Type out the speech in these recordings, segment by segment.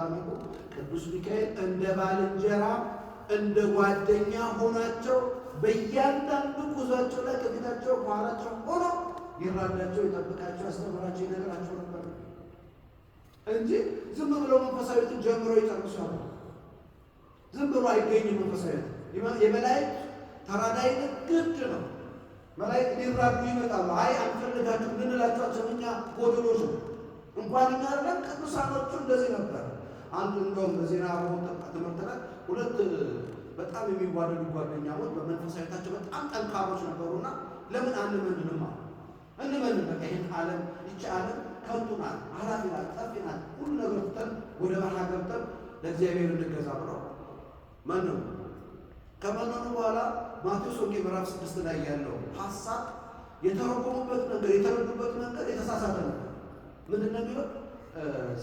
ስታነቡ ቅዱስ ሚካኤል እንደ ባልንጀራ እንደ ጓደኛ ሆናቸው በእያንዳንዱ ጉዟቸው ላይ ከፊታቸው ከኋላቸው ሆኖ ይራዳቸው፣ ይጠብቃቸው፣ ያስተምራቸው፣ ይነግራቸው ነበር እንጂ ዝም ብለው መንፈሳዊትን ጀምሮ ይጨርሳሉ። ዝም ብሎ አይገኝም። መንፈሳዊት የመላእክት ተራዳይነት ግድ ነው። መላእክት ሊራዱ ይመጣሉ። አይ አንፈልጋችሁም ልንላቸው እኛ ጎደሎች ነው። እንኳን እኛ አይደለም ቅዱሳኖቹ እንደዚህ ነበር። አንዱ እንደውም በዜና ትምህርት ላይ ሁለት በጣም የሚዋደዱ ጓደኛሞች በመንፈሳዊታቸው በጣም ጠንካሮች ነበሩና ለምን አንመንንም አሉ። እንመንን በቃ ይህን ዓለም ይቺ ዓለም ከንቱ ናት፣ ኃላፊ ናት፣ ጠፊ ናት፣ ሁሉ ነገር ትተን ወደ በረሃ ገብተን ለእግዚአብሔር እንገዛ ብለው መነኑ። ከመነኑ በኋላ ማቴዎስ ወንጌል ምዕራፍ 6 ላይ ያለው ሐሳብ የተረጎሙበት መንገድ የተረዱበት መንገድ የተሳሳተ ነው። ምንድን ነው የሚለው?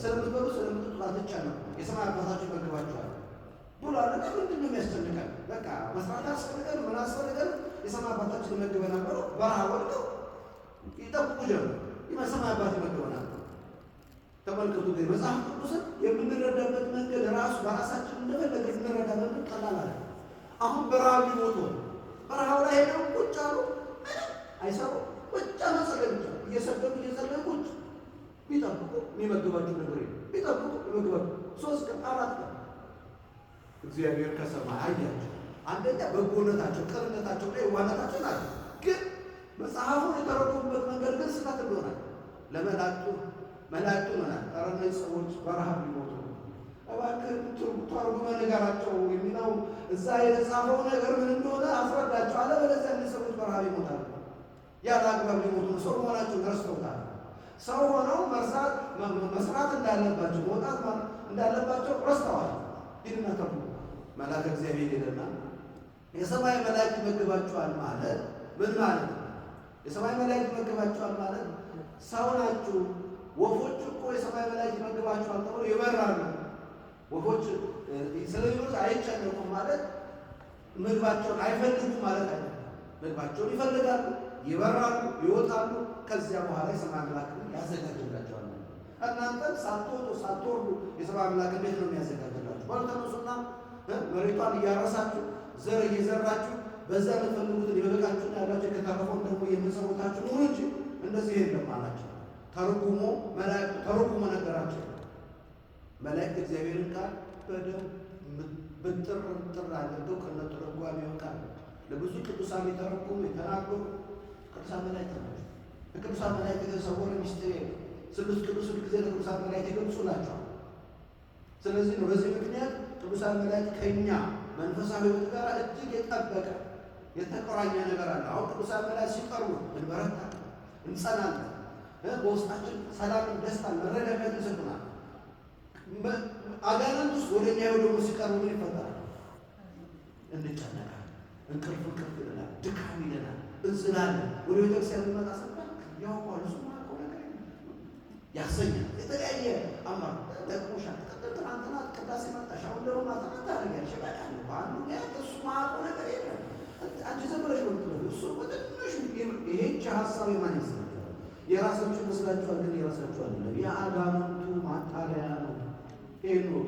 ስለምትበሉ ስለምትጠጡ አትጨነቁ፣ የሰማይ አባታችሁ ይመግባችኋል ብሏል። እና ምንድን ነው የሚያስጨንቀን? በቃ መስራት አስፈልገን ምን አስፈልገን የሰማይ አባታችን ይመግበናል ብለው በረሃ ወጥተው ይጠብቁ ጀመሩ። የሰማይ አባት ይመግበናል። ተመልከቱ ግን መጽሐፍ ቅዱስን የምንረዳበት መንገድ ራሱ በራሳችን እንደፈለገ እንረዳ መንገድ ቀላል አለ። አሁን በረሃብ ሊሞቱ በረሃው ላይ ሄደው ቁጭ አሉ። አይሰሩ ቁጭ መጸለይ ብቻ እየሰገዱ እየጸለዩ ቁጭ ቢጠብቁ የሚመግባቸው ነገር ቢጠብቁ ይመግባቸው 3 ቀን 4 ቀን እግዚአብሔር ከሰማይ አያቸው። አንደኛ በጎነታቸው ቅንነታቸው ላይ ዋናታቸው ናቸው። ግን መጽሐፉን የተረጎሙበት መንገድ ግን ስህተት እንደሆነ ለመላእክቱ መናል እነዚህ ሰዎች በረሃብ ሊሞቱ እባክህ ተርጉመ ንገራቸው የሚለው እዛ የተጻፈው ነገር ምን እንደሆነ አስረዳቸው። አለበለዚያ እነዚህ ሰዎች በረሃብ ይሞታሉ። ያለ አግባብ ሊሞቱ ሰው መሆናቸውን ረስተውታል። ሰው ሆነው መስራት እንዳለባቸው መውጣት እንዳለባቸው ረስተዋል። ይህን ተርጉሙ። መልአከ እግዚአብሔር ሄደና የሰማይ መላእክት ይመግባችኋል ማለት ምን ማለት ነው? የሰማይ መላእክት ይመግባችኋል ማለት ሰው ናችሁ። ወፎች እኮ የሰማይ መላእክት ይመግባችኋል ተብሎ ይበራሉ። ወፎች ስለሚበሩ አይጨነቁም ማለት ምግባቸውን አይፈልጉም ማለት አይደለም። ምግባቸውን ይፈልጋሉ፣ ይበራሉ፣ ይወጣሉ። ከዚያ በኋላ የሰማይ አምላክ ያዘጋጅላቸዋል። እናንተም ሳትወጡ ሳትወርዱ የሰማይ አምላክ እንዴት ነው የሚያዘጋጅላችሁ? ባልተነሱና መሬቷን እያረሳችሁ ዘር እየዘራችሁ በዛ የምትፈልጉትን የበቃችሁን ያላችሁ ከተረፈውን ደግሞ የምትሰሩታችሁ ኑሩ እንጂ እንደዚህ የለም አላቸው። ተርጉሞ መላእክቱ ተርጉሞ ነገራቸው። መላእክት እግዚአብሔርን ቃል በደንብ ብጥር አድርገው ከነትርጓሜው ቃል ለብዙ ቅዱሳን የተረጎሙ የተናገሩ ቅዱሳን መላእክት ናቸው። የቅዱሳን መላእክት የተሰወረ ምስጢር የለም። ስሉስ ቅዱስ ጊዜ ለቅዱሳን መላእክት የገለጹ ናቸው። ስለዚህ ነው በዚህ ምክንያት ቅዱሳን መላእክት ከኛ መንፈሳዊ ሕይወት ጋር እጅግ የጠበቀ የተቆራኘ ነገር አለ። አሁን ቅዱሳን መላእክት ሲቀርቡ እንበረታለን፣ እንጸናለን። በውስጣችን ሰላምን፣ ደስታን፣ መረጋጋት ይሰጡናል። አጋንንት ውስጥ ወደ እኛ ደግሞ ሲቀርቡ ምን ይፈጠራል? እንጨነቃለን፣ እንቅልፍ ይለናል፣ ድካም ይለናል፣ እንዝላለን። ወደ ቤተክርስቲያን ልንመጣ ስንል ያውቋል እሱ ማቀው ነገር ያሰኛል። የተለያየ አማር ደቅሞሻል፣ ትናንትና ቅዳሴ መጣሽ፣ አሁን ደግሞ ማታ ታደርጊያለሽ። በጣም አንዱ እሱ ማቀው ነገር የለም። አንቺ ዝም ብለሽ ነው የምትለው። እሱ በትንሹ ይሄች ሀሳብ የማን ይመስላል? የራሳችሁ ይመስላችኋል፣ ግን የራሳችሁ አይደለም። የአጋንንቱ ማጣሪያ ነው። ይሄን ነው።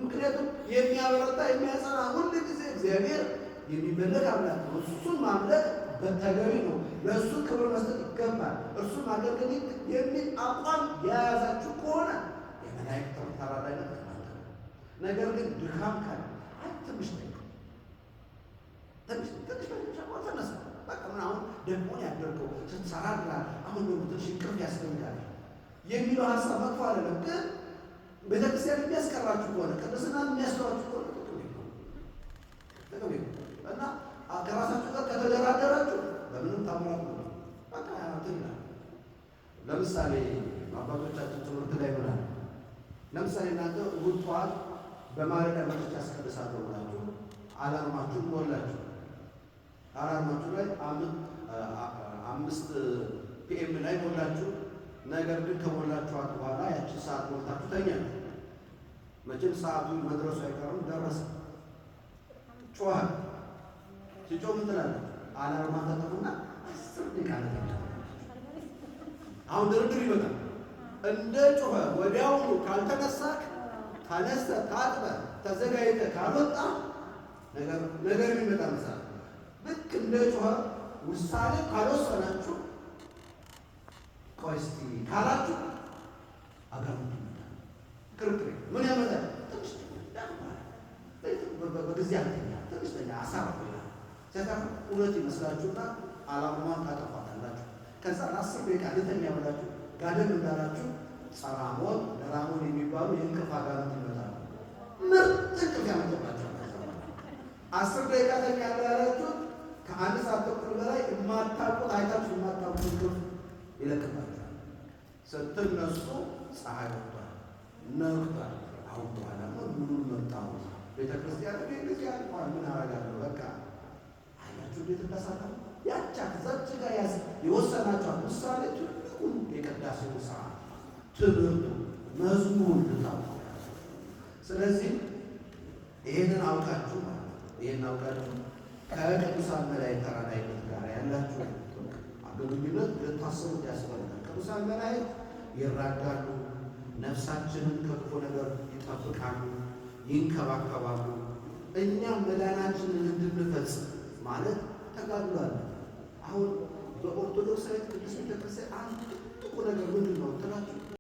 ምክንያቱም የሚያበረታ የሚያጸና ሁሉ ጊዜ እግዚአብሔር የሚመለክ አምላክ ነው። እሱን ማምለክ በተገቢ ነው። ለእሱ ክብር መስጠት ይገባል። እሱን ማገልገል የሚል አቋም የያዛችሁ ከሆነ የመላእክት ተራዳኢነት ከእናንተ ነው። ነገር ግን ድካም ካለ ትንሽ ተነሳ በቃ ምን አሁን ደግሞ ያደርገው ስትሰራ ብላል አሁን ደግሞ ትንሽ እንቅልፍ ያስፈልጋል የሚለው ሀሳብ መጥፎ አይደለም። ግን ቤተክርስቲያን የሚያስቀራችሁ ከሆነ ቅድስና የሚያስተዋችሁ ከሆነ ጥቅም እና ከራሳችሁ ጋር ከተደራደራችሁ በምንም ታምራት ነው በቃ ያትላል። ለምሳሌ አባቶቻችን ትምህርት ላይ ምናል ለምሳሌ እናንተ እሑድ ጠዋት በማለዳ መጥቼ አስቀድሳለሁ ብላችሁ አላርማችሁን ሞላችሁ። አላርማችሁ ላይ 5 PM ላይ ሞላችሁ። ነገር ግን ከሞላችኋት በኋላ ያቺ ሰዓት ሞልታችሁ ተኛል። መቼም ሰዓቱ መድረሱ አይቀርም። ደረሰ፣ ጮኸ። ሲጮህ ምን ትላለች? አላርማ ተጠፉና 10 ደቂቃ ለተኛ። አሁን ድርድር ይመጣል። እንደ ጮኸ ወዲያውኑ ካልተነሳክ ተነስተህ ታጥበህ ተዘጋጅተህ ካልወጣ ነገር የሚመጣ መሳል ልክ እንደ ጮኸ ውሳኔ ካልወሰናችሁ ቆይ እስቲ ካላችሁ አጋንንት ይመጣል። ክርክር ምን ያመጣል? በጊዜ አንተኛ ትንሽተኛ አሳብ ይላል። ሲያታፍ እውነት ይመስላችሁና አላማዋን ታጠፋታላችሁ። ከዛ 10 ደቂቃ ልተኛ ብላችሁ ጋደም እንዳላችሁ ጸራሞን ደራሞን የሚባሉ የእንቅልፍ አጋንንት ይመጣሉ። ምርጥ እንቅልፍ ያመጣባችኋል። 10 ደቂቃ ተኛ ያላችሁ ከአንድ ሰዓት ተኩል በላይ የማታውቁት አይታችሁ የማታውቁት እንቅልፍ ይለቅባችኋል። ስትነሱ ፀሐይ ወጥቷል፣ ነግቷል። አሁን በኋላ ምኑን መጣሁ ቤተ ክርስቲያን ጊዜ አልፏል። ምን አረጋለሁ? በቃ አያችሁ እንዴት እንዳሳለፉ ያቻት ዘጭ ጋር ያዝ የወሰናቸዋል ውሳኔ ትልቁን የቅዳሴው ሰዓት ትምህርቱ መዝሙር ልታውቁ። ስለዚህ ይሄንን አውቃችሁ ማለት ነው። ይሄን አውቃችሁ ከቅዱሳን መላእክት ተራዳኢነት ጋር ያላችሁ ግንኙነት ልታስቡት ያስፈልጋል። ቅዱሳን መላእክት ይራዳሉ፣ ነፍሳችንን ከክፉ ነገር ይጠብቃሉ፣ ይንከባከባሉ። እኛም መዳናችንን እንድንፈጽም ማለት ተጋድሏል። አሁን በኦርቶዶክሳዊት ቅድስት ቤተክርስቲያን አንድ ትልቁ ነገር ምንድን ነው ትላችሁ?